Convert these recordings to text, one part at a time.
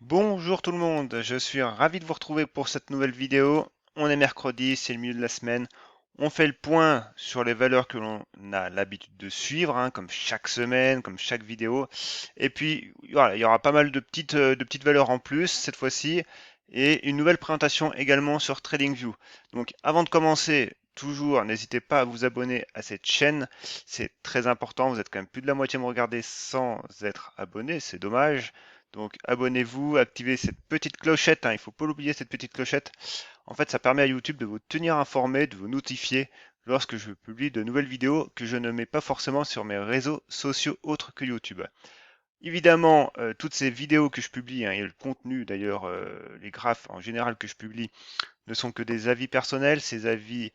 Bonjour tout le monde, je suis ravi de vous retrouver pour cette nouvelle vidéo. On est mercredi, c'est le milieu de la semaine. On fait le point sur les valeurs que l'on a l'habitude de suivre, hein, comme chaque semaine, comme chaque vidéo. Et puis voilà, il y aura pas mal de petites valeurs en plus cette fois-ci, et une nouvelle présentation également sur TradingView. Donc avant de commencer, toujours, n'hésitez pas à vous abonner à cette chaîne, c'est très important. Vous êtes quand même plus de la moitié à me regarder sans être abonné, c'est dommage. Donc abonnez-vous, activez cette petite clochette, hein, il ne faut pas l'oublier cette petite clochette. En fait, ça permet à YouTube de vous tenir informé, de vous notifier lorsque je publie de nouvelles vidéos que je ne mets pas forcément sur mes réseaux sociaux autres que YouTube. Évidemment, toutes ces vidéos que je publie, hein, et le contenu d'ailleurs, les graphes en général que je publie, ne sont que des avis personnels. Ces avis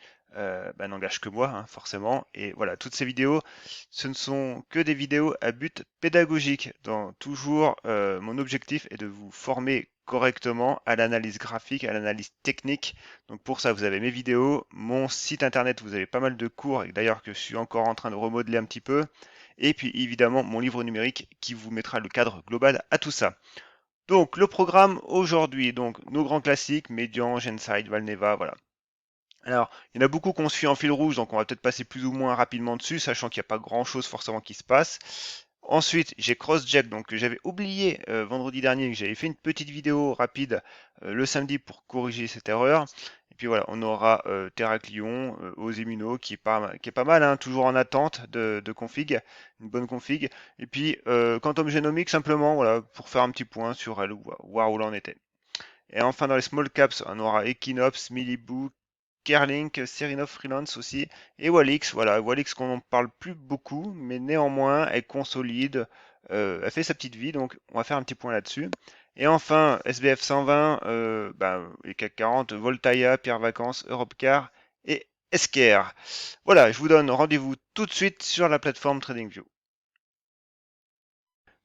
n'engagent que moi, hein, forcément. Et voilà, toutes ces vidéos, ce ne sont que des vidéos à but pédagogique. Toujours, mon objectif est de vous former correctement à l'analyse graphique, à l'analyse technique. Donc pour ça, vous avez mes vidéos, mon site internet, vous avez pas mal de cours, et d'ailleurs que je suis encore en train de remodeler un petit peu. Et puis évidemment, mon livre numérique qui vous mettra le cadre global à tout ça. Donc, le programme aujourd'hui, donc nos grands classiques, Median, Genside, Valneva, voilà. Alors, il y en a beaucoup qu'on suit en fil rouge, donc on va peut-être passer plus ou moins rapidement dessus, sachant qu'il n'y a pas grand-chose forcément qui se passe. Ensuite, j'ai CrossJack, donc que j'avais oublié vendredi dernier, que j'avais fait une petite vidéo rapide le samedi pour corriger cette erreur. Et puis voilà, on aura Terraclion, Osemuno, qui est pas mal, hein, toujours en attente de config, une bonne config. Et puis Quantum Genomics, simplement, voilà, pour faire un petit point sur elle, voir où l'on était. Et enfin, dans les small caps, on aura Equinox, Miliboo, Kerlink, Serinov Freelance aussi, et Walix. Voilà, Walix qu'on n'en parle plus beaucoup, mais néanmoins, elle consolide, elle fait sa petite vie, donc on va faire un petit point là-dessus. Et enfin, SBF 120, les CAC 40, Voltaïa, Pierre Vacances, Europcar et Esker. Voilà, je vous donne rendez-vous tout de suite sur la plateforme TradingView.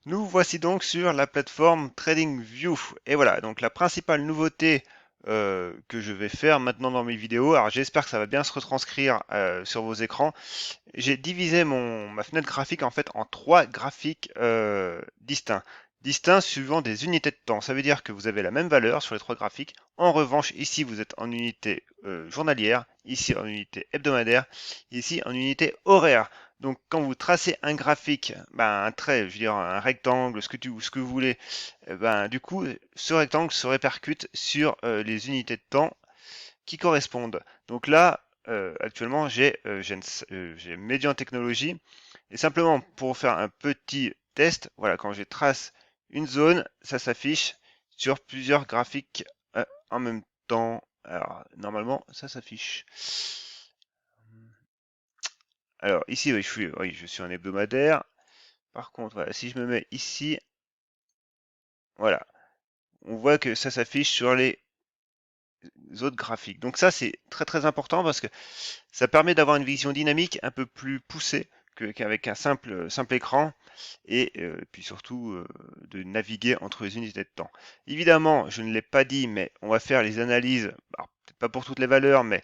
Nous voici donc sur la plateforme TradingView. Et voilà, donc la principale nouveauté que je vais faire maintenant dans mes vidéos, alors j'espère que ça va bien se retranscrire sur vos écrans. J'ai divisé ma fenêtre graphique en fait en trois graphiques distincts. Distincts suivant des unités de temps. Ça veut dire que vous avez la même valeur sur les trois graphiques. En revanche, ici vous êtes en unité journalière, ici en unité hebdomadaire, ici en unité horaire. Donc quand vous tracez un graphique, un trait, je veux dire un rectangle, ce que vous voulez, du coup, ce rectangle se répercute sur les unités de temps qui correspondent. Donc là, actuellement, j'ai Median Technologie. Et simplement, pour faire un petit test, voilà, quand je trace une zone, ça s'affiche sur plusieurs graphiques en même temps. Alors, normalement, ça s'affiche. Alors, ici, oui, je suis en hebdomadaire. Par contre, voilà, si je me mets ici, voilà, on voit que ça s'affiche sur les autres graphiques. Donc ça, c'est très très important parce que ça permet d'avoir une vision dynamique un peu plus poussée qu'avec un simple écran et puis surtout de naviguer entre les unités de temps. Évidemment, je ne l'ai pas dit, mais on va faire les analyses, alors, peut-être pas pour toutes les valeurs, mais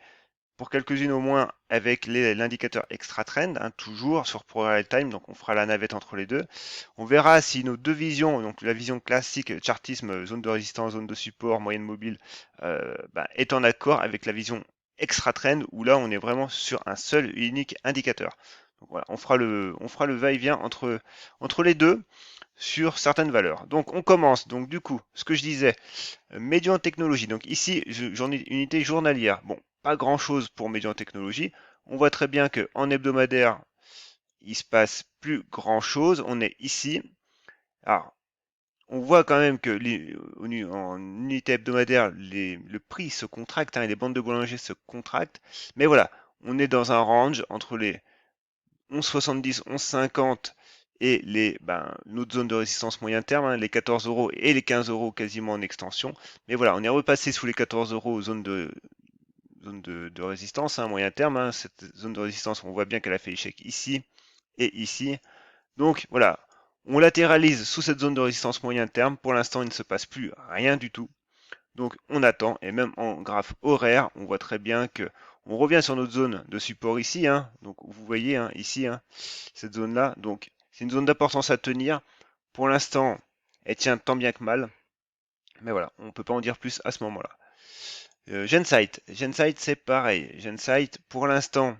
pour quelques-unes au moins avec l'indicateur extra trend, hein, toujours sur ProRealTime, donc on fera la navette entre les deux. On verra si nos deux visions, donc la vision classique, chartisme, zone de résistance, zone de support, moyenne mobile, est en accord avec la vision extra trend, où là on est vraiment sur un seul et unique indicateur. Donc voilà, on fera le va-et-vient entre les deux sur certaines valeurs. Donc on commence, donc du coup, ce que je disais, Médian Technologie. Donc ici, j'en ai une unité journalière. Bon, pas grand-chose pour Médian Technologie. On voit très bien qu'en hebdomadaire, il se passe plus grand-chose. On est ici. Alors, on voit quand même que en unité hebdomadaire, le prix se contracte, hein, les bandes de Bollinger se contractent. Mais voilà, on est dans un range entre les 11,70, 11,50 et notre zone de résistance moyen terme, hein, les 14 euros et les 15 euros quasiment en extension. Mais voilà, on est repassé sous les 14 euros zone de résistance, hein, moyen terme, hein. Cette zone de résistance, on voit bien qu'elle a fait échec ici et ici. Donc voilà, on latéralise sous cette zone de résistance moyen terme. Pour l'instant, il ne se passe plus rien du tout. Donc on attend, et même en graphe horaire, on voit très bien que on revient sur notre zone de support ici, hein. Donc vous voyez, hein, ici, hein, cette zone-là. Donc c'est une zone d'importance à tenir. Pour l'instant, elle tient tant bien que mal. Mais voilà, on ne peut pas en dire plus à ce moment-là. Gensight, c'est pareil. Gensight, pour l'instant,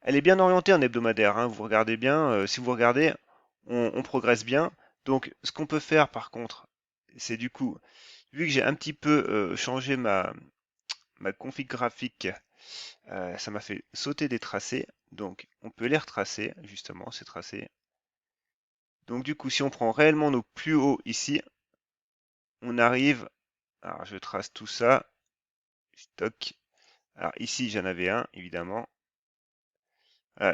elle est bien orientée en hebdomadaire, hein. Vous regardez bien, si vous regardez, on progresse bien. Donc, ce qu'on peut faire par contre, c'est du coup, vu que j'ai un petit peu changé ma config graphique, ça m'a fait sauter des tracés. Donc, on peut les retracer, justement, ces tracés. Donc, du coup, si on prend réellement nos plus hauts ici, on arrive. Alors, je trace tout ça. Stock. Alors, ici, j'en avais un, évidemment.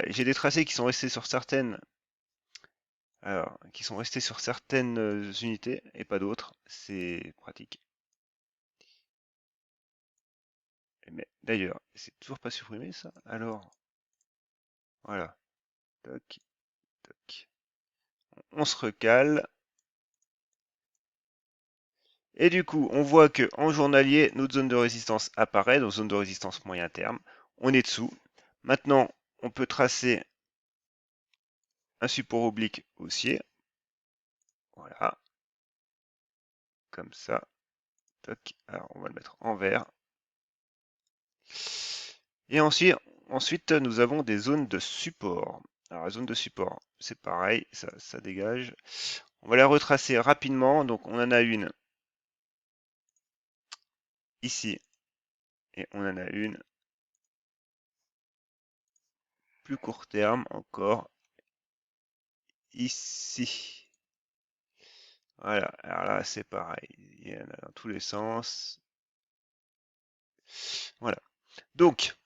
J'ai des tracés qui sont restés sur certaines. Alors, qui sont restés sur certaines unités et pas d'autres. C'est pratique. Mais d'ailleurs, c'est toujours pas supprimé ça. Alors, voilà. Toc, toc. On se recale. Et du coup, on voit que en journalier, notre zone de résistance apparaît, donc zone de résistance moyen terme. On est dessous. Maintenant, on peut tracer un support oblique haussier. Voilà. Comme ça. Toc. Alors, on va le mettre en vert. Et ensuite, nous avons des zones de support. Alors, la zone de support, c'est pareil, ça dégage. On va la retracer rapidement. Donc, on en a une ici et on en a une plus court terme encore ici. Voilà, alors là, c'est pareil. Il y en a dans tous les sens. Voilà. Donc,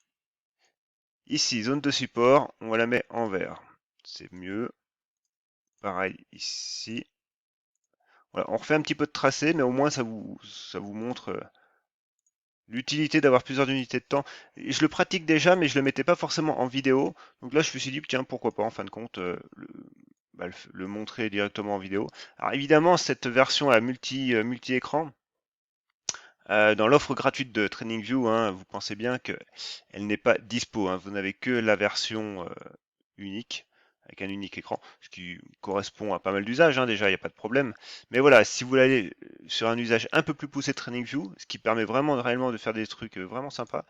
ici, zone de support, on va la mettre en vert. C'est mieux. Pareil ici. Voilà, on refait un petit peu de tracé, mais au moins ça vous montre l'utilité d'avoir plusieurs unités de temps. Et je le pratique déjà, mais je le mettais pas forcément en vidéo. Donc là, je me suis dit, tiens, pourquoi pas, en fin de compte, le montrer directement en vidéo. Alors évidemment, cette version à multi-écran, dans l'offre gratuite de TradingView, hein, vous pensez bien qu'elle n'est pas dispo, hein. Vous n'avez que la version unique, avec un unique écran, ce qui correspond à pas mal d'usages, hein, déjà, il n'y a pas de problème. Mais voilà, si vous voulez aller sur un usage un peu plus poussé de TradingView, ce qui permet vraiment réellement de faire des trucs vraiment sympas,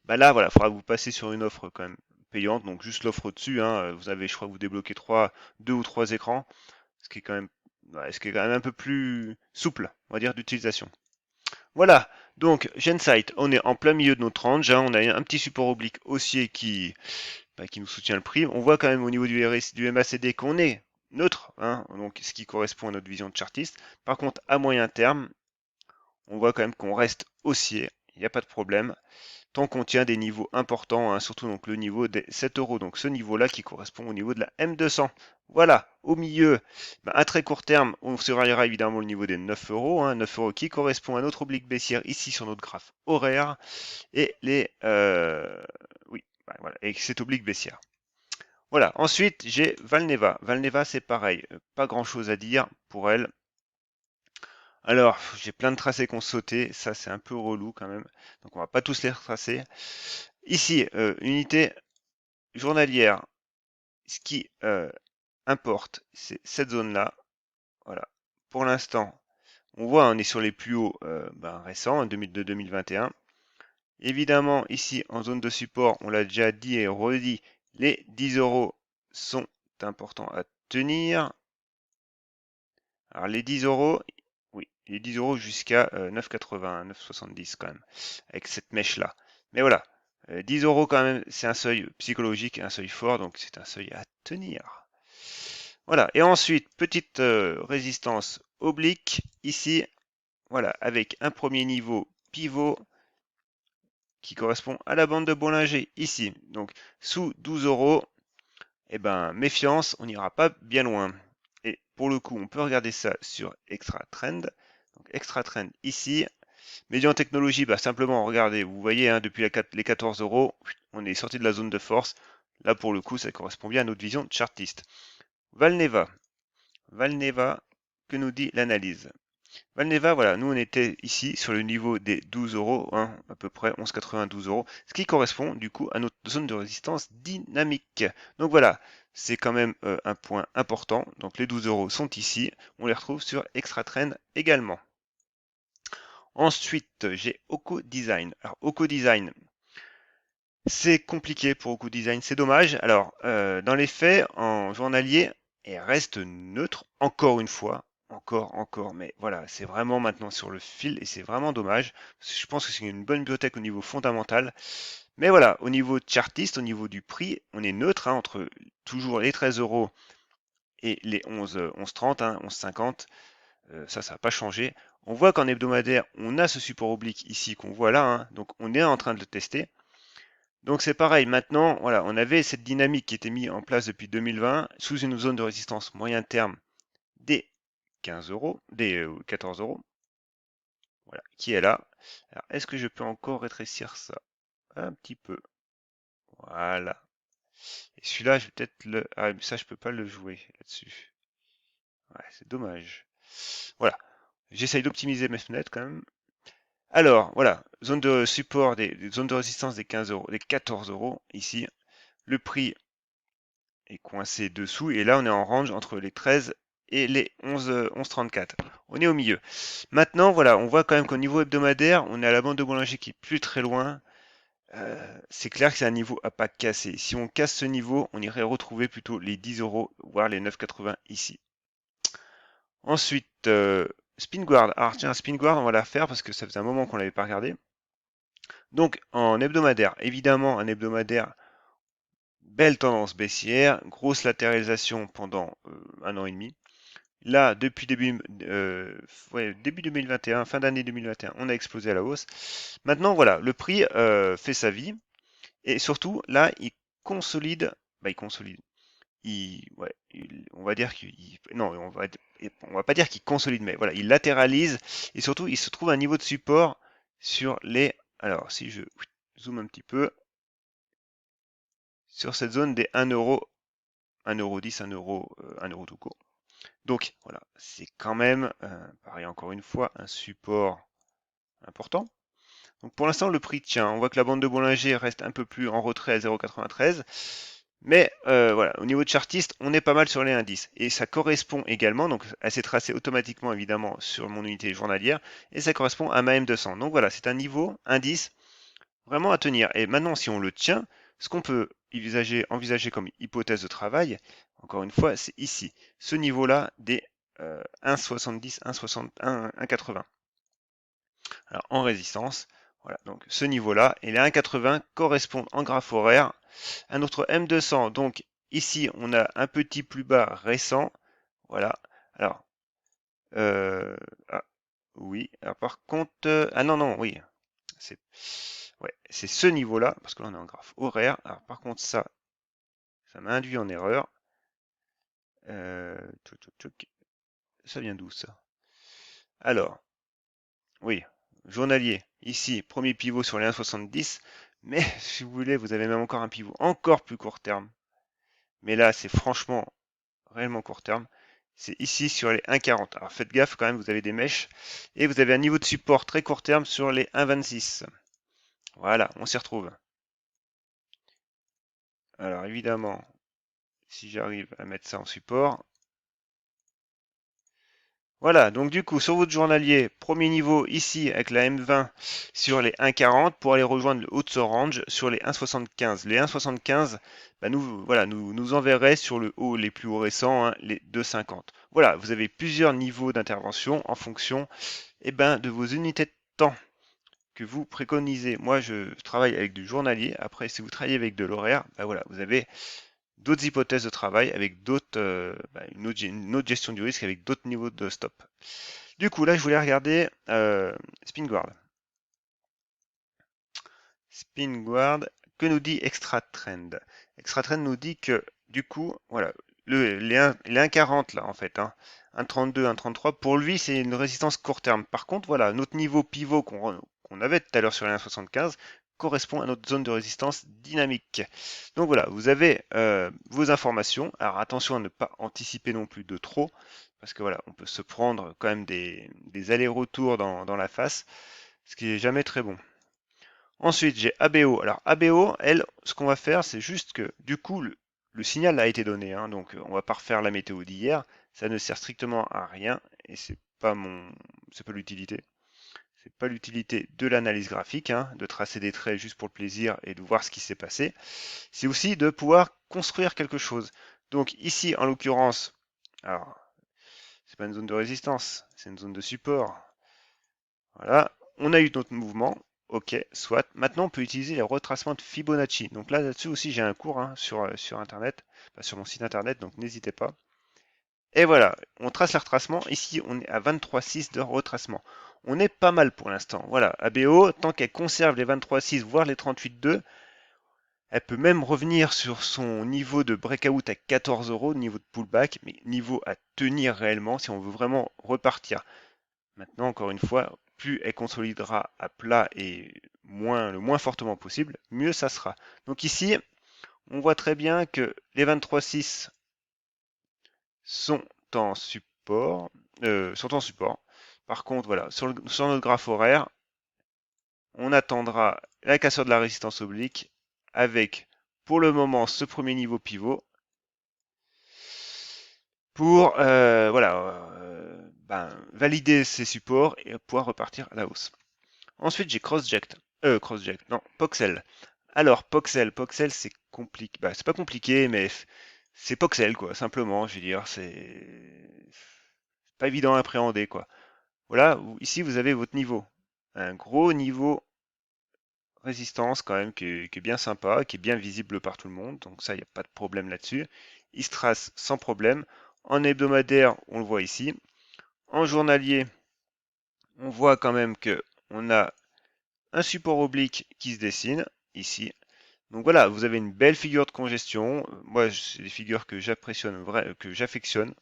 bah là, voilà, il faudra vous passer sur une offre quand même payante, donc juste l'offre au-dessus, hein, vous avez, je crois que vous débloquez deux ou trois écrans, ce qui est quand même, ouais, ce qui est quand même un peu plus souple, on va dire, d'utilisation. Voilà, donc Gensight, on est en plein milieu de notre range, hein, on a un petit support oblique haussier qui nous soutient le prix. On voit quand même au niveau du MACD qu'on est neutre, hein, donc ce qui correspond à notre vision de chartiste. Par contre, à moyen terme, on voit quand même qu'on reste haussier, il n'y a pas de problème, tant qu'on tient des niveaux importants, hein, surtout donc le niveau des 7 euros, donc ce niveau-là qui correspond au niveau de la M200. Voilà, au milieu, à très court terme, on surveillera évidemment le niveau des 9 euros, hein, 9 euros qui correspond à notre oblique baissière ici sur notre graphe horaire, et oui, voilà, et cette oblique baissière. Voilà, ensuite j'ai Valneva. Valneva c'est pareil, pas grand chose à dire pour elle. Alors, j'ai plein de tracés qu'on sauté, ça c'est un peu relou quand même, donc on va pas tous les retracer. Ici, unité journalière, ce qui importe, c'est cette zone-là. Voilà, pour l'instant, on voit on est sur les plus hauts récents, de 2021. Évidemment, ici en zone de support, on l'a déjà dit et redit, les 10 euros sont importants à tenir. Alors les 10 euros, oui, les 10 euros jusqu'à 9,80, 9,70 quand même, avec cette mèche-là. Mais voilà, 10 euros quand même, c'est un seuil psychologique, un seuil fort, donc c'est un seuil à tenir. Voilà, et ensuite, petite résistance oblique, ici, voilà, avec un premier niveau pivot qui correspond à la bande de Bollinger, ici. Donc, sous 12 euros, eh ben, méfiance, on n'ira pas bien loin. Et pour le coup, on peut regarder ça sur Extra Trend. Donc, Extra Trend ici. Médian technologie, bah, simplement, regardez, vous voyez, hein, depuis les 14 euros, on est sorti de la zone de force. Là, pour le coup, ça correspond bien à notre vision de chartiste. Valneva. Valneva, que nous dit l'analyse? Valneva, voilà, nous on était ici sur le niveau des 12 euros, hein, à peu près 11,92 euros, ce qui correspond du coup à notre zone de résistance dynamique. Donc voilà, c'est quand même un point important. Donc les 12 euros sont ici, on les retrouve sur Extra Trend également. Ensuite, j'ai Oko Design. Alors, Oko Design, c'est compliqué pour Oko Design, c'est dommage. Alors, dans les faits, en journalier, elle reste neutre, encore une fois. Encore, mais voilà, c'est vraiment maintenant sur le fil et c'est vraiment dommage. Je pense que c'est une bonne bibliothèque au niveau fondamental. Mais voilà, au niveau chartiste, au niveau du prix, on est neutre hein, entre toujours les 13 euros et les 11,30, hein, 11,50. Ça n'a pas changé. On voit qu'en hebdomadaire, on a ce support oblique ici qu'on voit là. Hein, donc on est en train de le tester. Donc c'est pareil, maintenant, voilà, on avait cette dynamique qui était mise en place depuis 2020 sous une zone de résistance moyen terme des 15 euros, des 14 euros, voilà, qui est là. Alors, est-ce que je peux encore rétrécir ça un petit peu? Voilà. Et celui-là, je vais peut-être le... Ah, mais ça, je peux pas le jouer là-dessus. Ouais, c'est dommage. Voilà. J'essaye d'optimiser mes fenêtres quand même. Alors, voilà. Zone de support, des zones de résistance des 15 euros, des 14 euros ici. Le prix est coincé dessous. Et là, on est en range entre les 13 et les 11,34. On est au milieu. Maintenant, voilà, on voit quand même qu'au niveau hebdomadaire, on est à la bande de Bollinger qui est plus très loin. C'est clair que c'est un niveau à pas casser. Si on casse ce niveau, on irait retrouver plutôt les 10 euros, voire les 9,80 ici. Ensuite, Spin Guard. Alors tiens, Spin Guard, on va la faire parce que ça faisait un moment qu'on l'avait pas regardé. Donc en hebdomadaire, évidemment un hebdomadaire, belle tendance baissière, grosse latéralisation pendant un an et demi. Là, depuis début 2021, fin d'année 2021, on a explosé à la hausse. Maintenant, voilà, le prix fait sa vie. Et surtout, là, il consolide. On va dire non, on va pas dire qu'il consolide, mais voilà, il latéralise et surtout, il se trouve un niveau de support sur les. Alors, si je zoome un petit peu sur cette zone des 1 euro, 1,10 €, 1 euro, 1 euro tout court. Donc voilà, c'est quand même, pareil encore une fois, un support important. Donc pour l'instant, le prix tient. On voit que la bande de Bollinger reste un peu plus en retrait à 0,93. Mais voilà, au niveau de chartiste, on est pas mal sur les indices. Et ça correspond également, donc elle s'est tracée automatiquement évidemment sur mon unité journalière, et ça correspond à ma M200. Donc voilà, c'est un niveau, indice, vraiment à tenir. Et maintenant, si on le tient, ce qu'on peut envisager comme hypothèse de travail, encore une fois, c'est ici, ce niveau-là des 1,70, 1,60, 1,80. Alors en résistance, voilà, donc ce niveau-là et les 1,80 correspondent en graphe horaire à notre M200. Donc ici, on a un petit plus bas récent. Voilà. Alors, ah, oui. Alors par contre, ah non, non, oui. C'est ouais, c'est ce niveau-là, parce que là on est en graphe horaire. Alors par contre, ça m'a induit en erreur. Tchouk, tchouk, tchouk. Ça vient d'où ça? Alors, oui, journalier. Ici, premier pivot sur les 1,70. Mais si vous voulez, vous avez même encore un pivot encore plus court terme. Mais là, c'est franchement réellement court terme. C'est ici sur les 1,40. Alors faites gaffe quand même, vous avez des mèches. Et vous avez un niveau de support très court terme sur les 1,26. Voilà, on s'y retrouve. Alors évidemment, si j'arrive à mettre ça en support, voilà, donc du coup, sur votre journalier, premier niveau ici avec la M20 sur les 1,40 pour aller rejoindre le haut de ce range sur les 1,75. Les 1,75, bah nous enverrait sur le haut, les plus hauts récents, hein, les 2,50. Voilà, vous avez plusieurs niveaux d'intervention en fonction de vos unités de temps que vous préconisez. Moi, je travaille avec du journalier. Après, si vous travaillez avec de l'horaire, voilà, vous avez d'autres hypothèses de travail avec d'autres, une autre gestion du risque avec d'autres niveaux de stop. Du coup, là, je voulais regarder Spin Guard. Spin Guard, que nous dit Extra Trend? Extra Trend nous dit que, du coup, voilà, les 1,40 là, en fait, hein, 1,32, 1,33, pour lui, c'est une résistance court terme. Par contre, voilà, notre niveau pivot qu'on avait tout à l'heure sur les 1,75 correspond à notre zone de résistance dynamique. Donc voilà, vous avez vos informations. Alors attention à ne pas anticiper non plus de trop, parce que voilà, on peut se prendre quand même des allers-retours dans la face, ce qui est jamais très bon. Ensuite, j'ai ABO. Alors ABO, elle, ce qu'on va faire, c'est juste que du coup, le signal a été donné, hein, donc on va pas refaire la météo d'hier. Ça ne sert strictement à rien et c'est pas l'utilité. C'est pas l'utilité de l'analyse graphique, hein, de tracer des traits juste pour le plaisir et de voir ce qui s'est passé. C'est aussi de pouvoir construire quelque chose. Donc ici, en l'occurrence, alors, c'est pas une zone de résistance, c'est une zone de support. Voilà, on a eu notre mouvement. Ok, soit. Maintenant, on peut utiliser les retracements de Fibonacci. Donc là-dessus aussi, j'ai un cours hein, sur Internet, sur mon site Internet, donc n'hésitez pas. Et voilà, on trace les retracements. Ici, on est à 23,6 de retracement. On est pas mal pour l'instant. Voilà, ABO, tant qu'elle conserve les 23,6, voire les 38,2, elle peut même revenir sur son niveau de breakout à 14 euros, niveau de pullback, mais niveau à tenir réellement si on veut vraiment repartir. Maintenant, encore une fois, plus elle consolidera à plat et le moins fortement possible, mieux ça sera. Donc ici, on voit très bien que les 23,6 sont en support, Par contre, voilà, sur notre graphe horaire, on attendra la cassure de la résistance oblique avec, pour le moment, ce premier niveau pivot pour valider ces supports et pouvoir repartir à la hausse. Ensuite, j'ai non, Poxel. Alors, Poxel, c'est compliqué. Bah, c'est pas compliqué, mais c'est Poxel, quoi, simplement, je veux dire, c'est pas évident à appréhender, quoi. Voilà, ici, vous avez votre niveau. Un gros niveau résistance, quand même, qui est bien sympa, qui est bien visible par tout le monde, donc ça, il n'y a pas de problème là-dessus. Il se trace sans problème. En hebdomadaire, on le voit ici. En journalier, on voit quand même que on a un support oblique qui se dessine ici. Donc voilà, vous avez une belle figure de congestion. Moi, c'est des figures que j'affectionne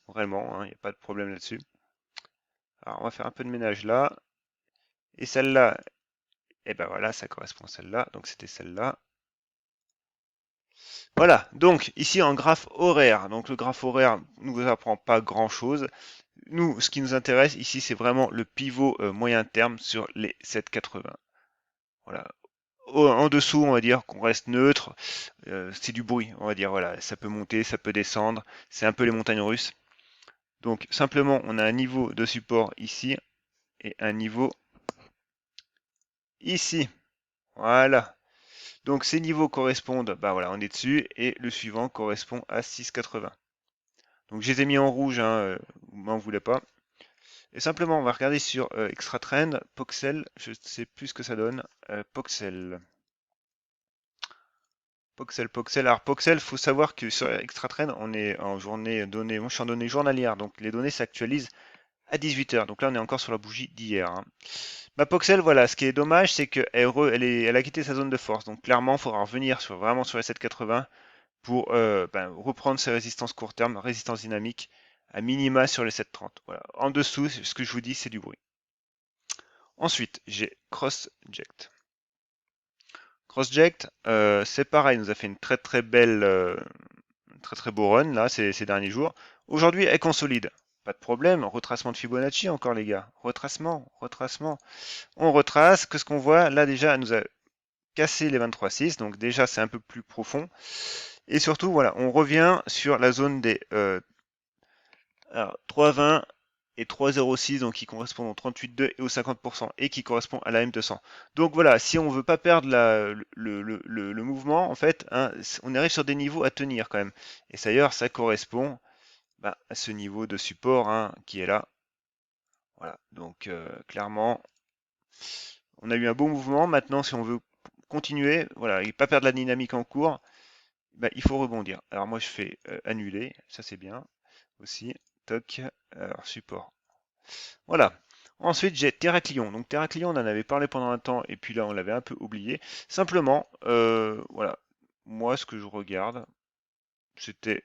vraiment, hein, il n'y a pas de problème là-dessus. Alors, on va faire un peu de ménage là. Et celle-là, et ben voilà, ça correspond à celle-là. Donc c'était celle-là. Voilà, donc ici en graphe horaire. Donc le graphe horaire ne vous apprend pas grand-chose. Nous, ce qui nous intéresse ici, c'est vraiment le pivot moyen terme sur les 7,80. Voilà. En dessous, on va dire qu'on reste neutre. C'est du bruit, on va dire. Voilà, ça peut monter, ça peut descendre. C'est un peu les montagnes russes. Donc simplement, on a un niveau de support ici et un niveau ici. Voilà. Donc ces niveaux correspondent, bah voilà, on est dessus et le suivant correspond à 6,80. Donc je les ai mis en rouge, hein, vous m'en voulez pas. Et simplement, on va regarder sur Extra Trend, Poxel, je ne sais plus ce que ça donne. Poxel. Poxel. Alors Poxel, faut savoir que sur Extra Trend, on est en journée donnée, moi je suis en données journalières, donc les données s'actualisent à 18 h. Donc là, on est encore sur la bougie d'hier, hein. Bah, Poxel, voilà, ce qui est dommage, c'est qu'elle elle a quitté sa zone de force. Donc clairement, il faudra revenir vraiment sur les 7,80 pour reprendre ses résistances court terme, résistance dynamique, à minima sur les 7,30. Voilà. En dessous, ce que je vous dis, c'est du bruit. Ensuite, j'ai CrossJect. CrossJect, c'est pareil, nous a fait une très très belle, très très beau run là ces derniers jours. Aujourd'hui, elle consolide. Pas de problème, retracement de Fibonacci encore les gars. Retracement. On retrace, que ce qu'on voit là déjà, elle nous a cassé les 23,6, donc déjà c'est un peu plus profond. Et surtout, voilà, on revient sur la zone des 3,20 et 3,06, donc qui correspondent au 38,2 et au 50%, et qui correspond à la M200. Donc voilà, si on veut pas perdre le mouvement, en fait, hein, on arrive sur des niveaux à tenir quand même. Et d'ailleurs, ça correspond à ce niveau de support hein, qui est là. Voilà, donc clairement, on a eu un beau mouvement. Maintenant, si on veut continuer, voilà, et pas perdre la dynamique en cours, il faut rebondir. Alors moi, je fais annuler, ça c'est bien aussi. Toc, alors support. Voilà. Ensuite, j'ai Terraclion. Donc Terraclion, on en avait parlé pendant un temps, et puis là, on l'avait un peu oublié. Simplement, voilà. Moi, ce que je regarde, c'était...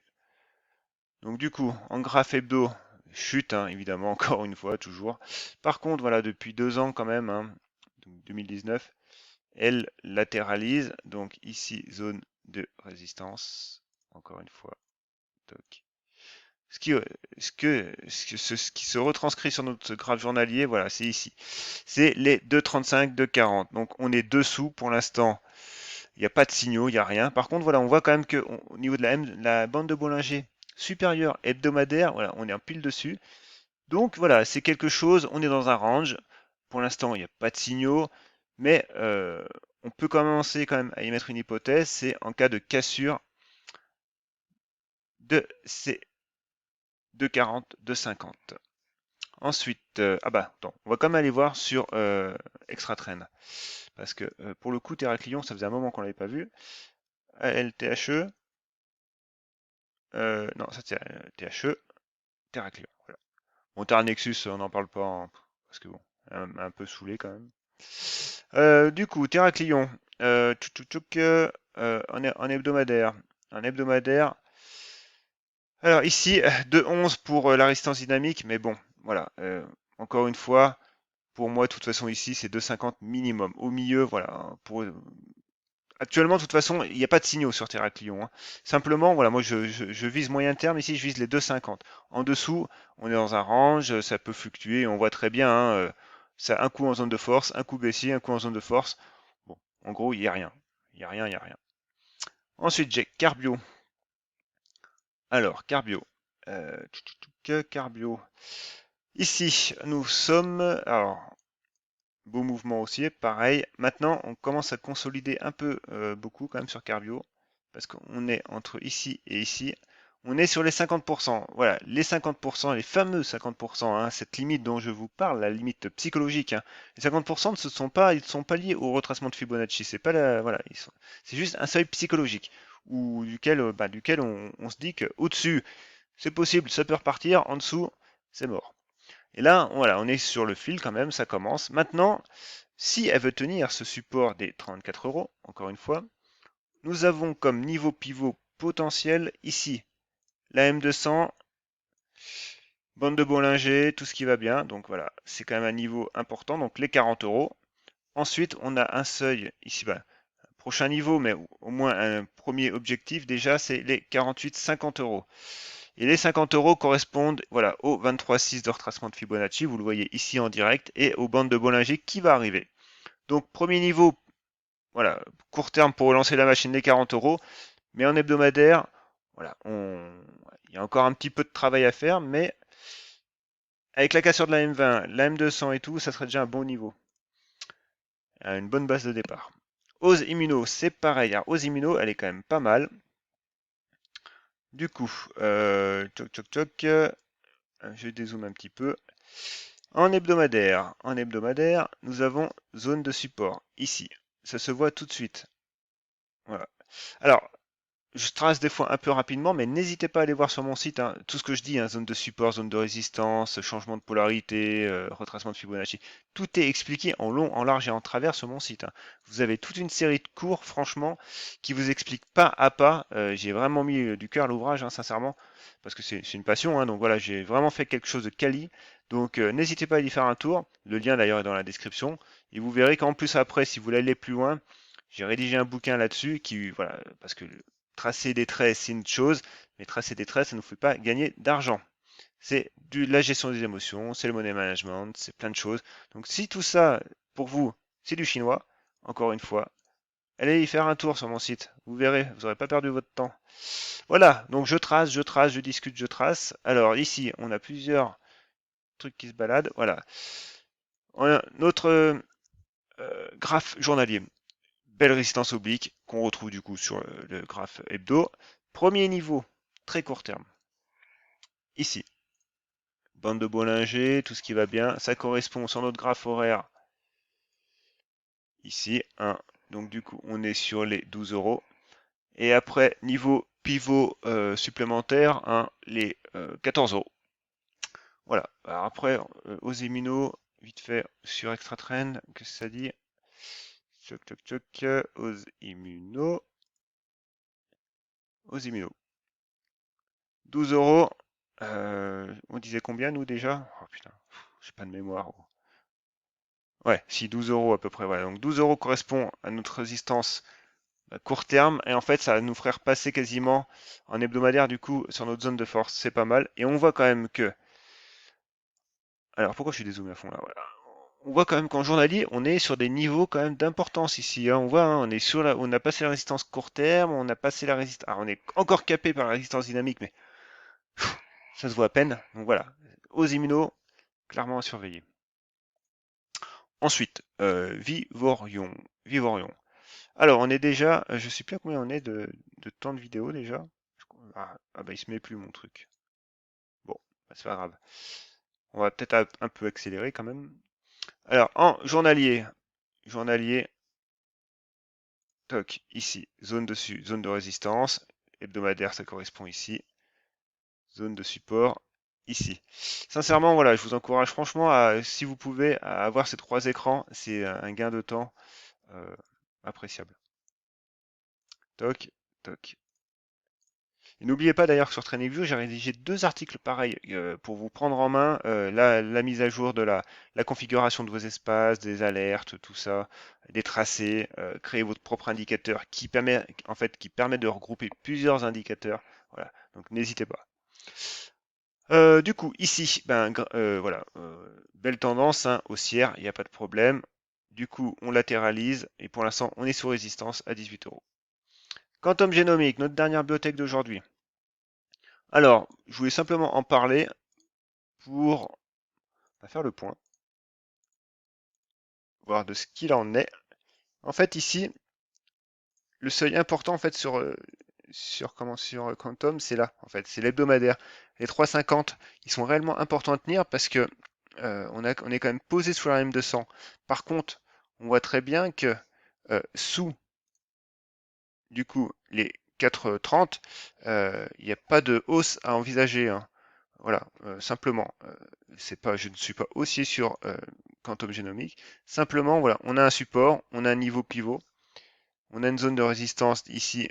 Donc du coup, en graphe hebdo, chute, hein, évidemment, encore une fois, toujours. Par contre, voilà, depuis 2 ans quand même, hein, donc 2019, elle latéralise. Donc ici, zone de résistance. Encore une fois. Toc. Ce qui se retranscrit sur notre graphe journalier, voilà, c'est ici. C'est les 2,35, 2,40. Donc on est dessous pour l'instant. Il n'y a pas de signaux, il n'y a rien. Par contre, voilà, on voit quand même que au niveau de la bande de Bollinger supérieure hebdomadaire, voilà, on est en pile dessus. Donc voilà, c'est quelque chose, on est dans un range. pour l'instant, il n'y a pas de signaux, mais on peut commencer quand même à y mettre une hypothèse, c'est en cas de cassure de ces 2,40, 2,50. Ensuite, ah bah, attends, on va quand même aller voir sur Extra Trend. Parce que pour le coup, Terraclion, ça faisait un moment qu'on l'avait pas vu. ALTHE, non, ça c'est THE, Terraclion. Voilà. Bon, Terra Nexus, on n'en parle pas, hein, parce que bon, un peu saoulé quand même. Du coup, Terraclion, en hebdomadaire. En hebdomadaire. Alors ici, de 11 pour la résistance dynamique, mais bon, voilà. Encore une fois, pour moi, de toute façon, ici, c'est 2,50 minimum. Au milieu, voilà. Actuellement, de toute façon, il n'y a pas de signaux sur Terraclion, hein. Simplement, voilà, moi, je vise moyen terme. Ici, je vise les 2,50. En dessous, on est dans un range, ça peut fluctuer. On voit très bien, hein, ça, un coup en zone de force, un coup baissier, un coup en zone de force. Bon, en gros, il n'y a rien. Il n'y a rien, il n'y a rien. Ensuite, j'ai Carbio. Alors, Carbio. Carbio. Ici, nous sommes. Alors, beau mouvement haussier, pareil. Maintenant, on commence à consolider un peu, beaucoup quand même sur Carbio, parce qu'on est entre ici et ici. On est sur les 50%. Voilà, les 50%, les fameux 50%, hein, cette limite dont je vous parle, la limite psychologique, hein. Les 50% ne ils sont pas liés au retracement de Fibonacci. C'est pas la, voilà, c'est juste un seuil psychologique, ou duquel on se dit qu'au-dessus, c'est possible, ça peut repartir, en dessous, c'est mort. Et là, voilà, on est sur le fil quand même, ça commence. Maintenant, si elle veut tenir ce support des 34 euros, encore une fois, nous avons comme niveau pivot potentiel ici la M200, bande de Bollinger, tout ce qui va bien. Donc voilà, c'est quand même un niveau important, donc les 40 euros. Ensuite, on a un seuil ici, prochain niveau, mais au moins un premier objectif déjà, c'est les 48,50 euros. Et les 50 euros correspondent voilà, au 23,6 de retracement de Fibonacci, vous le voyez ici en direct, et aux bandes de Bollinger qui va arriver. Donc premier niveau, voilà, court terme pour relancer la machine des 40 euros, mais en hebdomadaire, voilà, il y a encore un petit peu de travail à faire, mais avec la cassure de la M20, la M200 et tout, ça serait déjà un bon niveau, une bonne base de départ. Ose Immuno, c'est pareil. Alors, Ose Immuno, elle est quand même pas mal. Du coup, je dézoome un petit peu. En hebdomadaire, nous avons zone de support ici. Ça se voit tout de suite. Voilà. Alors, je trace des fois un peu rapidement, mais n'hésitez pas à aller voir sur mon site, hein, tout ce que je dis, hein, zone de support, zone de résistance, changement de polarité, retracement de Fibonacci. Tout est expliqué en long, en large et en travers sur mon site, hein. Vous avez toute une série de cours, franchement, qui vous expliquent pas à pas. J'ai vraiment mis du cœur à l'ouvrage, hein, sincèrement, parce que c'est une passion, hein, donc voilà, j'ai vraiment fait quelque chose de quali. Donc n'hésitez pas à y faire un tour. Le lien d'ailleurs est dans la description. Et vous verrez qu'en plus après, si vous voulez aller plus loin, j'ai rédigé un bouquin là-dessus qui, voilà, parce que tracer des traits, c'est une chose, mais tracer des traits, ça ne nous fait pas gagner d'argent. C'est la gestion des émotions, c'est le money management, c'est plein de choses. Donc si tout ça, pour vous, c'est du chinois, encore une fois, allez y faire un tour sur mon site. Vous verrez, vous n'aurez pas perdu votre temps. Voilà, donc je trace, je discute, je trace. Alors ici, on a plusieurs trucs qui se baladent. Voilà. Notre graphe journalier. Belle résistance oblique qu'on retrouve du coup sur le graphe hebdo. Premier niveau, très court terme. Ici, bande de Bollinger, tout ce qui va bien. Ça correspond sur notre graphe horaire. Ici, 1. Donc du coup, on est sur les 12 euros. Et après, niveau pivot supplémentaire, les 14 euros. Voilà. Alors après, aux émino, vite fait, sur Extra Trend, qu'est-ce que ça dit? Aux immuno. Aux immuno. 12 euros. On disait combien, nous, déjà? Oh putain, j'ai pas de mémoire. Ouais, si 12 euros à peu près. Voilà. Donc 12 euros correspond à notre résistance à court terme. Et en fait, ça nous ferait repasser quasiment en hebdomadaire, du coup, sur notre zone de force. C'est pas mal. Et on voit quand même que. Alors, pourquoi je suis dézoomé à fond là? Voilà. On voit quand même qu'en journalier, on est sur des niveaux quand même d'importance ici, hein. On voit, hein, on est sur on a passé la résistance court terme, on a passé la résistance. Alors, on est encore capé par la résistance dynamique, mais ça se voit à peine. Donc voilà. Aux immunos, clairement à surveiller. Ensuite, Vivorion. Vivorion. Alors, on est déjà, je sais plus à combien on est de temps de vidéo déjà. Bah il se met plus mon truc. Bon, bah, c'est pas grave. On va peut-être un peu accélérer quand même. Alors, en journalier, journalier, toc, ici, zone dessus, zone de résistance. Hebdomadaire, ça correspond ici. Zone de support, ici. Sincèrement, voilà, je vous encourage franchement à, si vous pouvez, à avoir ces 3 écrans. C'est un gain de temps appréciable. Toc, toc. Et n'oubliez pas d'ailleurs que sur TradingView, j'ai rédigé 2 articles pareils pour vous prendre en main la mise à jour de la configuration de vos espaces, des alertes, tout ça, des tracés, créer votre propre indicateur qui permet en fait qui permet de regrouper plusieurs indicateurs. Voilà, donc n'hésitez pas. Du coup, ici, ben, voilà, belle tendance hein, haussière, il n'y a pas de problème. Du coup, on latéralise et pour l'instant, on est sous résistance à 18 euros. Quantum Génomique, notre dernière biotech d'aujourd'hui. Alors, je voulais simplement en parler pour faire le point, voir de ce qu'il en est. En fait, ici, le seuil important en fait sur Quantum, c'est là, en fait, c'est l'hebdomadaire. Les 3,50, ils sont réellement importants à tenir parce que on est quand même posé sur la M200. Par contre, on voit très bien que sous du coup les 4,30, il n'y a pas de hausse à envisager, hein. Voilà, simplement, c'est pas, je ne suis pas haussier sur Quantum Génomique. Simplement, voilà, on a un support, on a un niveau pivot, on a une zone de résistance ici,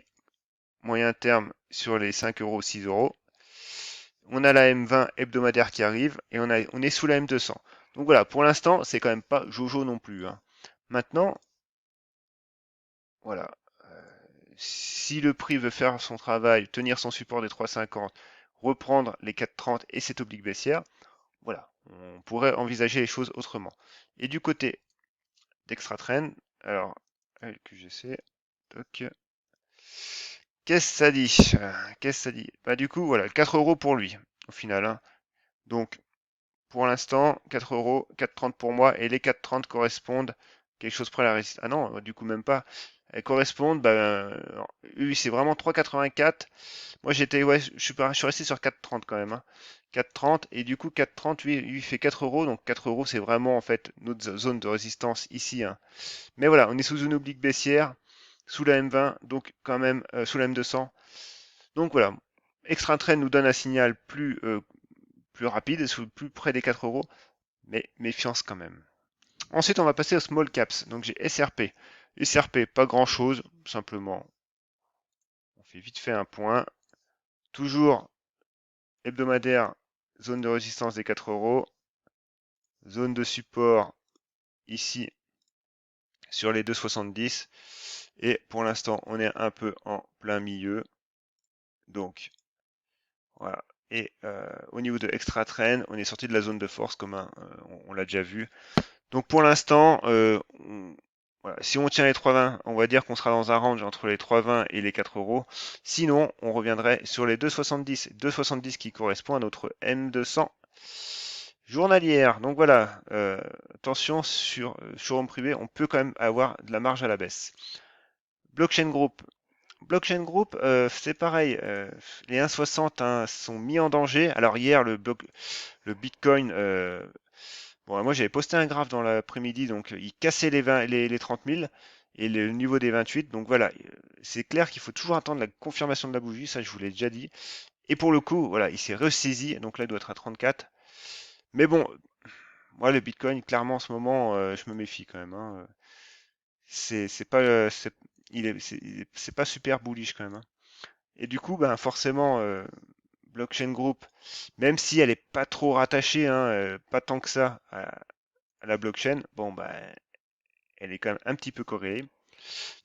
moyen terme, sur les 5 euros, 6 euros. On a la M20 hebdomadaire qui arrive et on est sous la M200. Donc voilà, pour l'instant, c'est quand même pas Jojo non plus, hein. Maintenant, voilà, si le prix veut faire son travail, tenir son support des 3,50, reprendre les 4,30 et cette oblique baissière, voilà, on pourrait envisager les choses autrement. Et du côté d'Extra Trend, alors, QGC, toc, qu'est-ce que ça dit? Qu'est-ce que ça dit? Bah du coup, voilà, 4 euros pour lui, au final, hein. Donc, pour l'instant, 4 euros, 4,30 pour moi, et les 4,30 correspondent quelque chose près à la résistance. Ah non, du coup, même pas. Elles correspondent, oui, c'est vraiment 3,84. Moi, ouais, je suis resté sur 4,30 quand même, hein. 4,30, et du coup, 4,30, lui fait 4 euros, donc 4 euros, c'est vraiment, en fait, notre zone de résistance ici, hein. Mais voilà, on est sous une oblique baissière, sous la M20, donc quand même, sous la M200. Donc voilà, Extra Trend nous donne un signal plus rapide, plus près des 4 euros, mais méfiance quand même. Ensuite, on va passer aux small caps. Donc j'ai SRP. SRP, pas grand chose, simplement. On fait vite fait un point. Toujours hebdomadaire, zone de résistance des 4 euros. Zone de support ici sur les 2,70. Et pour l'instant, on est un peu en plein milieu. Donc voilà. Et au niveau de extra trend, on est sorti de la zone de force comme on l'a déjà vu. Donc pour l'instant, voilà, si on tient les 3,20, on va dire qu'on sera dans un range entre les 3,20 et les 4 euros. Sinon, on reviendrait sur les 2,70. 2,70 qui correspond à notre M200 journalière. Donc voilà, attention sur showroom privé, on peut quand même avoir de la marge à la baisse. Blockchain Group. Blockchain Group, c'est pareil. Les 1,60 hein, sont mis en danger. Alors hier, le Bitcoin bon, moi j'avais posté un graphe dans l'après-midi, donc il cassait les 30 000 et le niveau des 28. Donc voilà, c'est clair qu'il faut toujours attendre la confirmation de la bougie, ça je vous l'ai déjà dit. Et pour le coup, voilà, il s'est ressaisi, donc là il doit être à 34. Mais bon, moi le Bitcoin, clairement en ce moment, je me méfie quand même, hein. C'est pas, c'est pas super bullish quand même, hein. Et du coup, ben forcément, Blockchain Group, même si elle est pas trop rattachée, hein, pas tant que ça à la blockchain, bon ben elle est quand même un petit peu corrélée.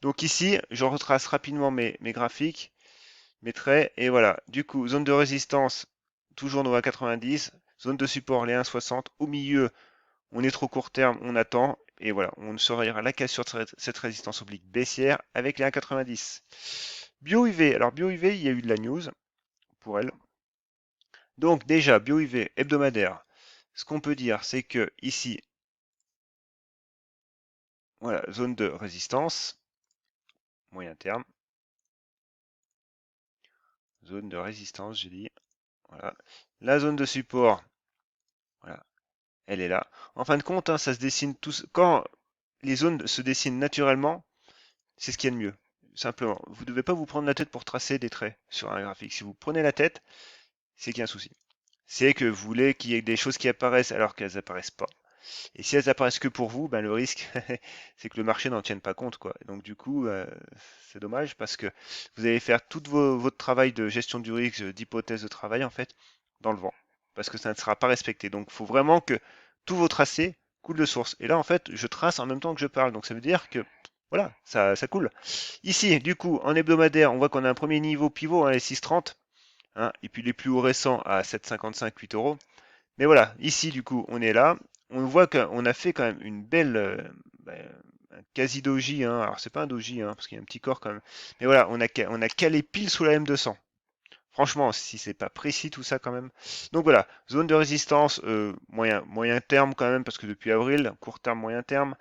Donc ici, je retrace rapidement mes graphiques, mes traits, et voilà. Du coup, zone de résistance, toujours Nova 90, zone de support les 1,60. Au milieu, on est trop court terme, on attend, et voilà, on sera à la cassure de cette résistance oblique baissière avec les 1,90. BioIV, alors BioIV, il y a eu de la news pour elle. Donc déjà, BioIV hebdomadaire, ce qu'on peut dire, c'est que ici, Voilà, zone de résistance, moyen terme. Zone de résistance, j'ai dit. Voilà. La zone de support, voilà, elle est là. En fin de compte, hein, ça se dessine tous. Quand les zones se dessinent naturellement, c'est ce qu'il y a de mieux. Simplement, vous ne devez pas vous prendre la tête pour tracer des traits sur un graphique. Si vous prenez la tête, c'est qu'il y a un souci. C'est que vous voulez qu'il y ait des choses qui apparaissent alors qu'elles apparaissent pas. Et si elles apparaissent que pour vous, ben le risque, c'est que le marché n'en tienne pas compte, quoi. Donc du coup, c'est dommage parce que vous allez faire tout votre travail de gestion du risque, d'hypothèse de travail, en fait, dans le vent. Parce que ça ne sera pas respecté. Donc il faut vraiment que tous vos tracés coulent de source. Et là, en fait, je trace en même temps que je parle. Donc ça veut dire que, voilà, ça coule. Ici, du coup, en hebdomadaire, on voit qu'on a un premier niveau pivot, hein, les 6,30. Hein, et puis les plus hauts récents à 7,55, 8 euros. Mais voilà, ici du coup, on est là. On voit qu'on a fait quand même une belle, un quasi doji, hein. Alors c'est pas un doji, hein, parce qu'il y a un petit corps quand même. Mais voilà, on a calé pile sous la M200. Franchement, si c'est pas précis tout ça quand même. Donc voilà, zone de résistance moyen terme quand même, parce que depuis avril, court terme, moyen terme.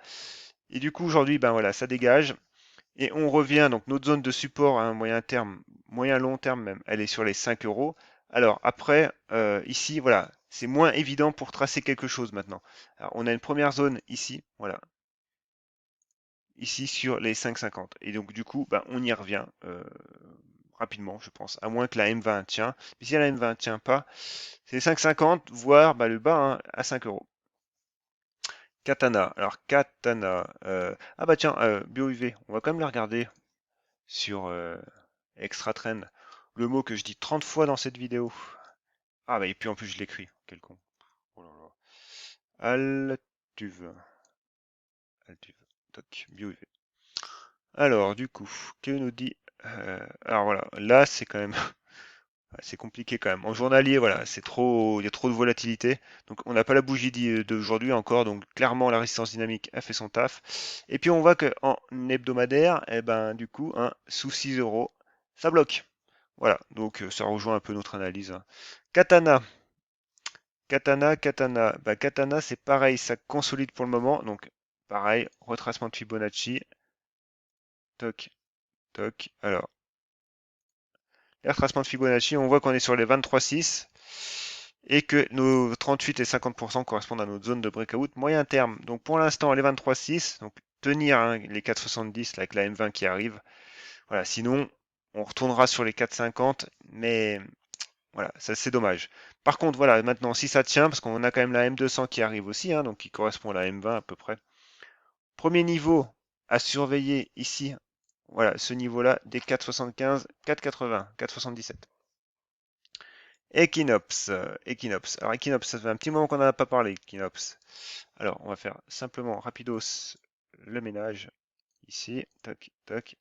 Et du coup aujourd'hui, ben voilà, ça dégage. Et on revient, donc notre zone de support à un moyen terme, moyen long terme même, elle est sur les 5 euros. Alors après, ici, voilà, c'est moins évident pour tracer quelque chose maintenant. Alors, on a une première zone ici, voilà, ici sur les 5,50. Et donc du coup, ben, on y revient rapidement, je pense, à moins que la M20 tient. Mais si la M20 tient pas, c'est 5,50, voire ben, le bas hein, à 5 euros. Katana, alors Katana, ah bah tiens, BioUV, on va quand même la regarder sur Extra Trend. Le mot que je dis 30 fois dans cette vidéo. Ah bah et puis en plus je l'écris. Quel con. Oh là là. Altuve. Altuve. Toc. BioUV. Alors du coup, que nous dit alors voilà, là c'est quand même c'est compliqué quand même. En journalier, voilà, c'est trop, il y a trop de volatilité. Donc on n'a pas la bougie d'aujourd'hui encore, donc clairement la résistance dynamique a fait son taf. Et puis on voit qu'en hebdomadaire, eh ben du coup, hein, sous 6 euros, ça bloque. Voilà, donc ça rejoint un peu notre analyse, hein. Katana, Katana. Bah, Katana, c'est pareil, ça consolide pour le moment. Donc pareil, retracement de Fibonacci. Toc, toc. Alors, les retracements de Fibonacci, on voit qu'on est sur les 23,6 et que nos 38 et 50% correspondent à notre zone de breakout moyen terme. Donc pour l'instant, les 23,6, donc tenir hein, les 4,70 avec la M20 qui arrive. Voilà, sinon, on retournera sur les 4,50, mais voilà, ça c'est dommage. Par contre, voilà, maintenant, si ça tient, parce qu'on a quand même la M200 qui arrive aussi, hein, donc qui correspond à la M20 à peu près. Premier niveau à surveiller ici, voilà, ce niveau-là, des 4,75, 4,80, 4,77. Equinox, Equinox. Alors Equinox, ça fait un petit moment qu'on n'en a pas parlé, Equinox. Alors, on va faire simplement rapidos le ménage ici, toc, toc,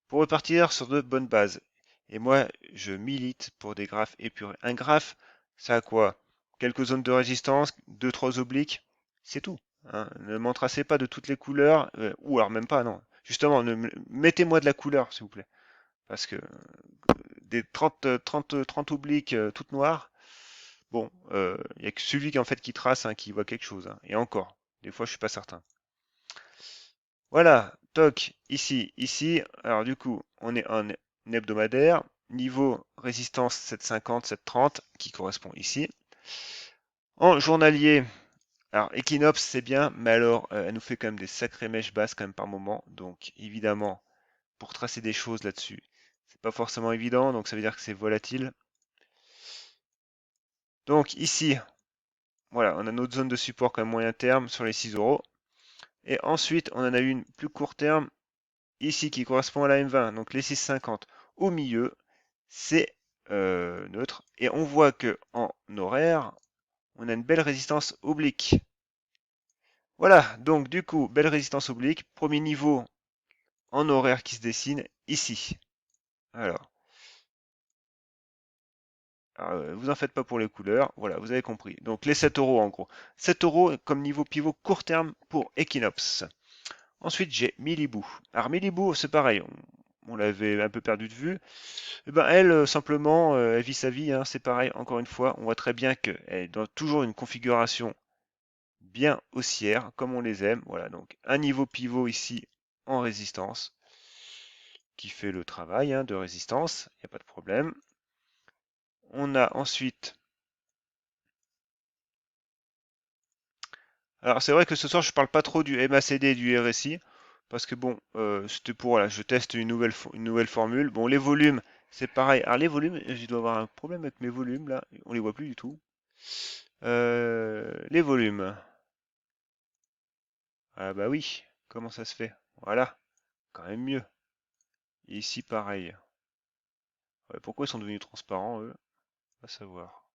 pour repartir sur de bonnes bases. Et moi, je milite pour des graphes épurés. Un graphe, ça a quoi? Quelques zones de résistance, deux, trois obliques, c'est tout. Hein. Ne m'en tracez pas de toutes les couleurs, ou alors même pas, non. Justement, mettez-moi de la couleur, s'il vous plaît. Parce que des 30 obliques toutes noires, bon, il n'y a que celui qui, en fait, qui trace, hein, qui voit quelque chose. Hein. Et encore, des fois, je suis pas certain. Voilà, toc, ici. Alors du coup, on est en hebdomadaire. Niveau résistance 750, 730, qui correspond ici. En journalier, alors Equinox c'est bien, mais alors elle nous fait quand même des sacrées mèches basses quand même par moment. Donc évidemment, pour tracer des choses là-dessus, c'est pas forcément évident, donc ça veut dire que c'est volatile. Donc ici, voilà, on a notre zone de support quand même moyen terme sur les 6 euros. Et ensuite, on en a une plus court terme ici qui correspond à la M20, donc les 6,50 au milieu, c'est neutre. Et on voit que en horaire, on a une belle résistance oblique. Voilà, donc du coup, belle résistance oblique, premier niveau en horaire qui se dessine ici. Alors, vous en faites pas pour les couleurs, voilà, vous avez compris. Donc les 7 euros en gros. 7 euros comme niveau pivot court terme pour Equinox. Ensuite, j'ai Milibou. Alors Milibou, c'est pareil, on l'avait un peu perdu de vue. Eh ben, elle, simplement, elle vit sa vie, hein, c'est pareil, encore une fois, on voit très bien qu'elle est dans toujours une configuration bien haussières, comme on les aime. Voilà, donc un niveau pivot ici en résistance, qui fait le travail hein, de résistance, il n'y a pas de problème. On a ensuite... Alors c'est vrai que ce soir je parle pas trop du MACD et du RSI, parce que bon, c'était pour, voilà, je teste une nouvelle formule. Bon, les volumes, c'est pareil. Alors les volumes, je dois avoir un problème avec mes volumes là, on les voit plus du tout. Les volumes. Ah bah oui, comment ça se fait? Voilà, quand même mieux. Et ici pareil. Ouais, pourquoi ils sont devenus transparents eux? On va savoir.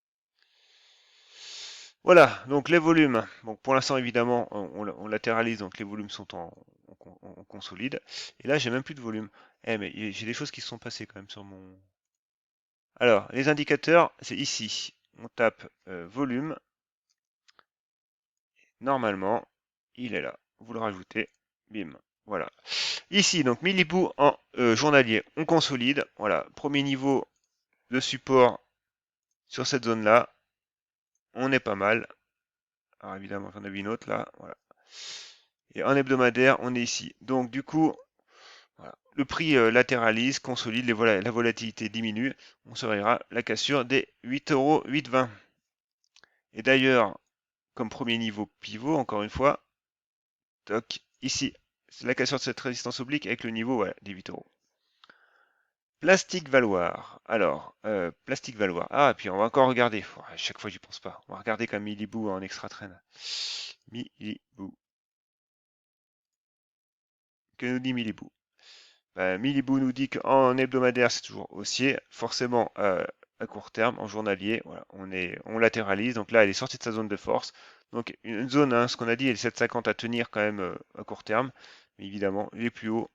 Voilà, donc les volumes. Donc pour l'instant évidemment on latéralise, donc les volumes sont on consolide. Et là j'ai même plus de volume. Eh mais j'ai des choses qui se sont passées quand même sur mon... Alors les indicateurs, c'est ici. On tape volume. Normalement, il est là. Vous le rajoutez. Bim. Voilà. Ici, donc millibou en journalier, on consolide. Voilà, premier niveau de support sur cette zone-là. On est pas mal. Alors évidemment, j'en ai vu une autre là. Voilà. Et en hebdomadaire, on est ici. Donc du coup, voilà, le prix latéralise, consolide, la volatilité diminue. On surveillera la cassure des 8,20 €. Et d'ailleurs, comme premier niveau pivot, encore une fois, toc, ici, c'est la cassure de cette résistance oblique avec le niveau voilà, des 8 €. Plastique Valoir. Alors, Plastique Valoir. Ah, et puis on va encore regarder. À chaque fois, j'y pense pas. On va regarder comme Milibou en extra train. Milibou. Que nous dit Milibou? Bah, Milibou nous dit qu'en hebdomadaire, c'est toujours haussier. Forcément, à court terme, en journalier, voilà, on latéralise. Donc là, elle est sortie de sa zone de force. Donc une zone, hein, ce qu'on a dit, elle est 7,50 à tenir quand même à court terme. Mais évidemment, les plus hauts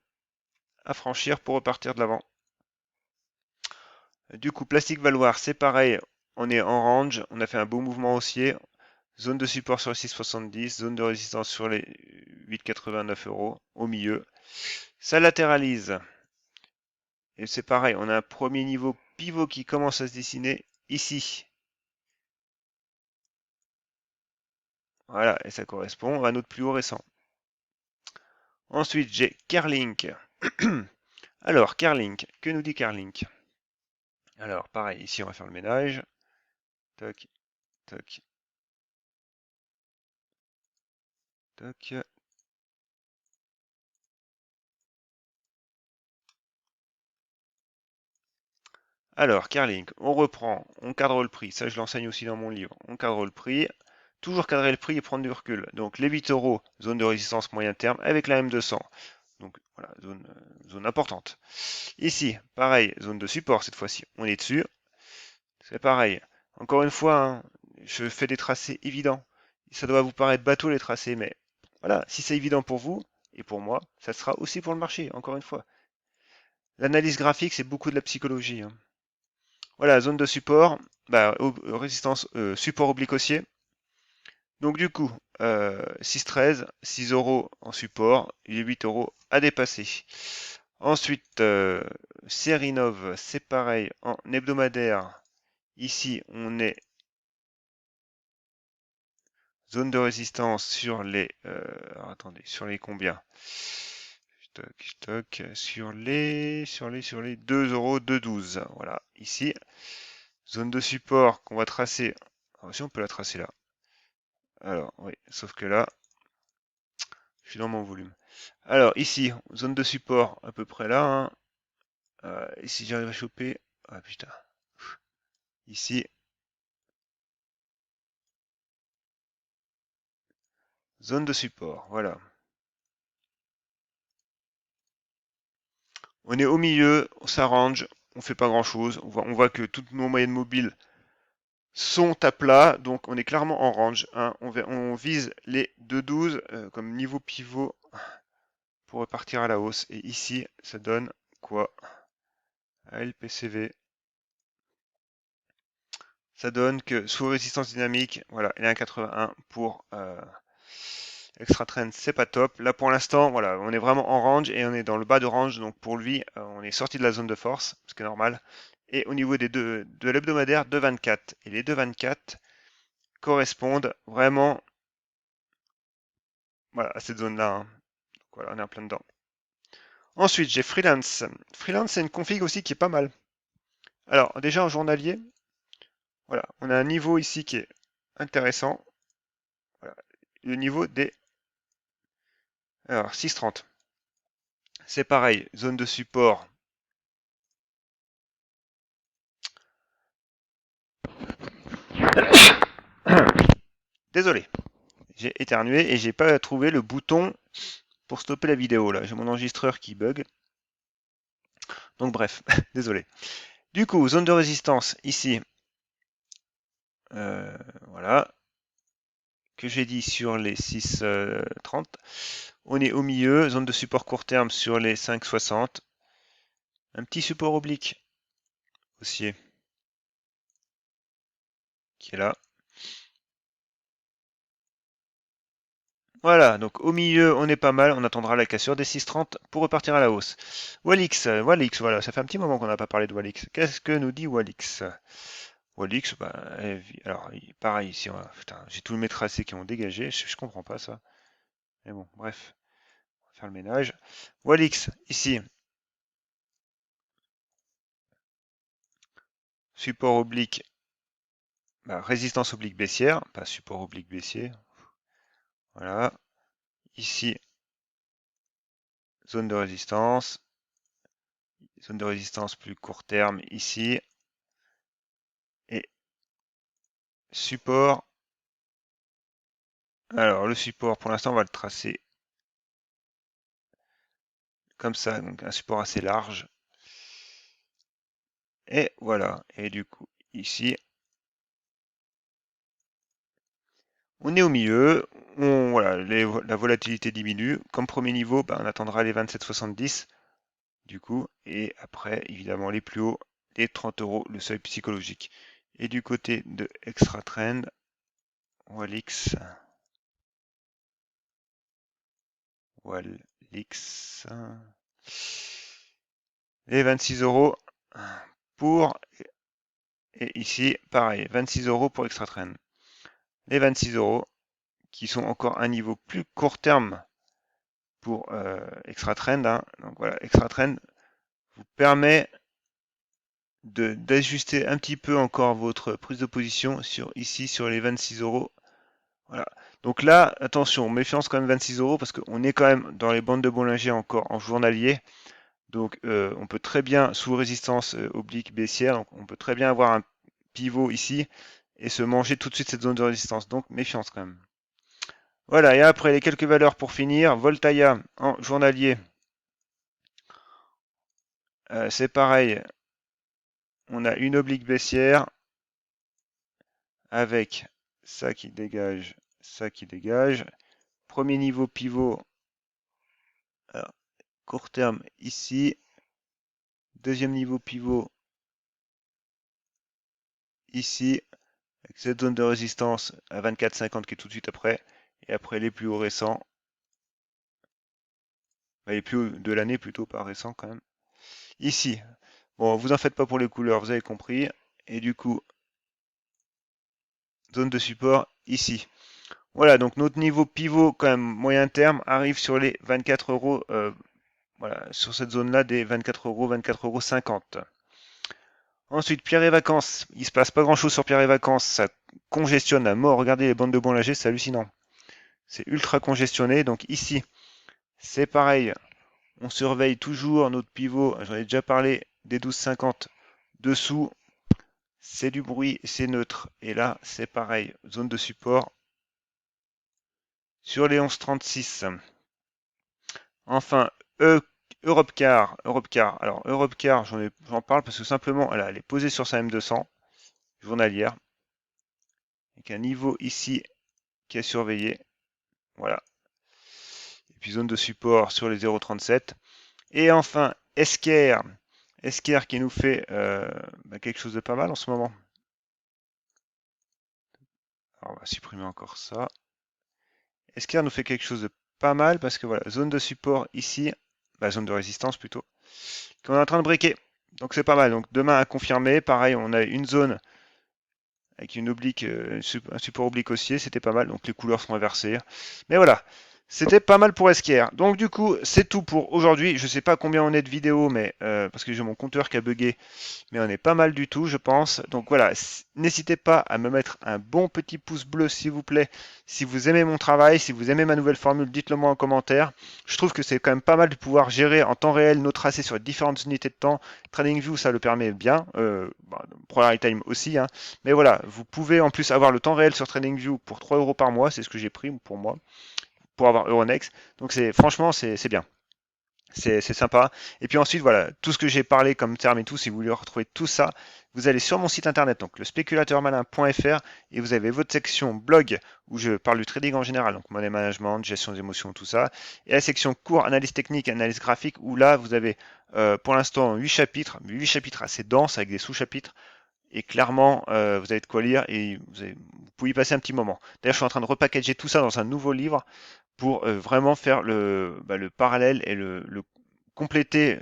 à franchir pour repartir de l'avant. Du coup, Plastique Valoir, c'est pareil. On est en range. On a fait un beau mouvement haussier. Zone de support sur les 6,70. Zone de résistance sur les 8,89 € au milieu. Ça latéralise. Et c'est pareil, on a un premier niveau pivot qui commence à se dessiner ici. Voilà, et ça correspond à notre plus haut récent. Ensuite, j'ai Kerlink. Alors, Kerlink, que nous dit Kerlink? Alors, pareil, ici on va faire le ménage. Toc, toc, toc. Alors, Kerlink, on reprend, on cadre le prix. Ça, je l'enseigne aussi dans mon livre. On cadre le prix. Toujours cadrer le prix et prendre du recul. Donc, les 8 €, zone de résistance moyen terme, avec la M200. Donc, voilà, zone importante. Ici, pareil, zone de support cette fois-ci. On est dessus. C'est pareil. Encore une fois, hein, je fais des tracés évidents. Ça doit vous paraître bateau les tracés, mais voilà, si c'est évident pour vous et pour moi, ça sera aussi pour le marché, encore une fois. L'analyse graphique, c'est beaucoup de la psychologie, hein. Voilà, zone de support, bah, résistance, support oblique haussier. Donc du coup, 6,13, 6 € en support, il est 8 € à dépasser. Ensuite, Serinov, c'est pareil, en hebdomadaire. Ici, on est zone de résistance sur les... alors, attendez, sur les combien? Stock, sur les 2 €, 2,12. Voilà, ici. Zone de support qu'on va tracer. Alors, si on peut la tracer là. Alors, oui, sauf que là, je suis dans mon volume. Alors, ici, zone de support à peu près là, hein. Et si j'arrive à choper... Ah putain. Ici, zone de support, voilà. On est au milieu, on s'arrange, on fait pas grand chose. On voit que toutes nos moyennes mobiles sont à plat, donc on est clairement en range, hein. On vise les 2,12 comme niveau pivot pour repartir à la hausse. Et ici, ça donne quoi? ALPCV. Ça donne que sous résistance dynamique, voilà, il est à 1,81 pour extra trend, c'est pas top. Là pour l'instant, voilà, on est vraiment en range et on est dans le bas de range, donc pour lui, on est sorti de la zone de force, ce qui est normal. Et au niveau de l'hebdomadaire, 2,24. Et les 2,24 correspondent vraiment voilà, à cette zone-là, hein. Donc voilà, on est en plein dedans. Ensuite, j'ai Freelance. Freelance, c'est une config aussi qui est pas mal. Alors, déjà en journalier, voilà, on a un niveau ici qui est intéressant. Voilà, le niveau des... Alors, 6,30. C'est pareil, zone de support. Désolé, j'ai éternué et j'ai pas trouvé le bouton pour stopper la vidéo là. J'ai mon enregistreur qui bug. Donc bref, désolé. Du coup, zone de résistance ici. Voilà. Que j'ai dit sur les 6,30. On est au milieu, zone de support court terme sur les 5,60. Un petit support oblique haussier qui est là. Voilà, donc au milieu, on est pas mal. On attendra la cassure des 6,30 pour repartir à la hausse. Walix, Walix, voilà, ça fait un petit moment qu'on n'a pas parlé de Walix. Qu'est-ce que nous dit Walix? Walix, bah, alors, pareil, ici, putain, j'ai tous mes tracés qui ont dégagé. Je comprends pas ça. Mais bon, bref, on va faire le ménage. Walix, ici, support oblique, bah, résistance oblique baissière, pas support oblique baissier. Voilà. Ici, zone de résistance. Zone de résistance plus court terme ici. Et support. Alors, le support, pour l'instant, on va le tracer comme ça. Donc, un support assez large. Et voilà. Et du coup, ici, on est au milieu. Voilà, la volatilité diminue. Comme premier niveau, ben, on attendra les 27,70 du coup. Et après, évidemment, les plus hauts, les 30 euros, le seuil psychologique. Et du côté de Extra Trend, Walix. Walix. Les 26 euros pour, et ici, pareil, 26 euros pour Extra Trend. Les 26 euros qui sont encore un niveau plus court terme pour Extra Trend, hein. Donc voilà, Extra Trend vous permet d'ajuster un petit peu encore votre prise de position sur ici sur les 26 euros. Voilà. Donc là, attention, méfiance quand même 26 euros parce qu'on est quand même dans les bandes de Bollinger encore en journalier. Donc on peut très bien, sous résistance oblique baissière, donc on peut très bien avoir un pivot ici et se manger tout de suite cette zone de résistance. Donc méfiance quand même. Voilà, et après les quelques valeurs pour finir. Voltaïa en journalier. C'est pareil. On a une oblique baissière avec ça qui dégage, ça qui dégage. Premier niveau pivot, alors, court terme ici. Deuxième niveau pivot ici, avec cette zone de résistance à 24,50 qui est tout de suite après. Et après les plus hauts récents, les plus hauts de l'année plutôt, pas récents quand même. Ici, bon, vous en faites pas pour les couleurs, vous avez compris. Et du coup, zone de support ici. Voilà, donc notre niveau pivot quand même moyen terme arrive sur les 24 euros, voilà, sur cette zone-là des 24 euros, 24,50 euros. Ensuite, Pierre et Vacances, il se passe pas grand-chose sur Pierre et Vacances, ça congestionne à mort. Regardez les bandes de Bollinger, c'est hallucinant. C'est ultra congestionné, donc ici, c'est pareil. On surveille toujours notre pivot, j'en ai déjà parlé, des 12,50 dessous. C'est du bruit, c'est neutre. Et là, c'est pareil, zone de support sur les 11,36. Enfin, Europcar. Alors, Europcar, j'en parle parce que simplement, elle est posée sur sa M200 journalière, avec un niveau ici qui est surveillé. Voilà. Et puis zone de support sur les 0,37. Et enfin, Esker. Esker qui nous fait quelque chose de pas mal en ce moment. Alors, on va supprimer encore ça. Esker nous fait quelque chose de pas mal parce que voilà, zone de support ici, zone de résistance plutôt, qu'on est en train de briquer. Donc c'est pas mal. Donc demain à confirmer, pareil, on a une zone avec une oblique, un support oblique haussier, c'était pas mal. Donc les couleurs sont inversées. Mais voilà, C'était pas mal pour SKR. Donc du coup, c'est tout pour aujourd'hui. Je sais pas combien on est de vidéos, mais parce que j'ai mon compteur qui a bugué, mais on est pas mal du tout, je pense. Donc voilà, n'hésitez pas à me mettre un bon petit pouce bleu, s'il vous plaît. Si vous aimez mon travail, si vous aimez ma nouvelle formule, dites-le moi en commentaire. Je trouve que c'est quand même pas mal de pouvoir gérer en temps réel nos tracés sur différentes unités de temps. TradingView, ça le permet bien. ProRiTime aussi, hein. Mais voilà, vous pouvez en plus avoir le temps réel sur TradingView pour 3 euros par mois. C'est ce que j'ai pris pour moi, pour avoir Euronext. Donc franchement, c'est bien. C'est sympa. Et puis ensuite, voilà, tout ce que j'ai parlé comme terme et tout, si vous voulez retrouver tout ça, vous allez sur mon site internet, donc le spéculateurmalin.fr, et vous avez votre section blog où je parle du trading en général, donc money management, gestion des émotions, tout ça, et la section cours, analyse technique, analyse graphique, où là, vous avez pour l'instant 8 chapitres, mais 8 chapitres assez denses avec des sous-chapitres. Et clairement, vous avez de quoi lire et vous pouvez y passer un petit moment. D'ailleurs, je suis en train de repackager tout ça dans un nouveau livre pour vraiment faire le parallèle et le compléter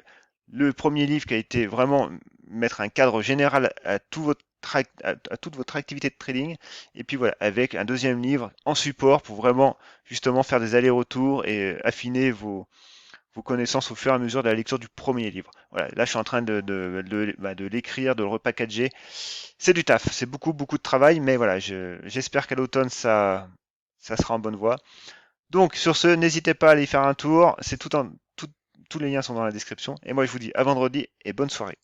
le premier livre qui a été vraiment mettre un cadre général à, à toute votre activité de trading. Et puis voilà, avec un deuxième livre en support pour vraiment justement faire des allers-retours et affiner vos connaissances au fur et à mesure de la lecture du premier livre. Voilà, là je suis en train de l'écrire, de le repackager. C'est du taf, c'est beaucoup, beaucoup de travail, mais voilà, j'espère qu'à l'automne ça sera en bonne voie. Donc sur ce, n'hésitez pas à aller y faire un tour, tous les liens sont dans la description. Et moi je vous dis à vendredi et bonne soirée.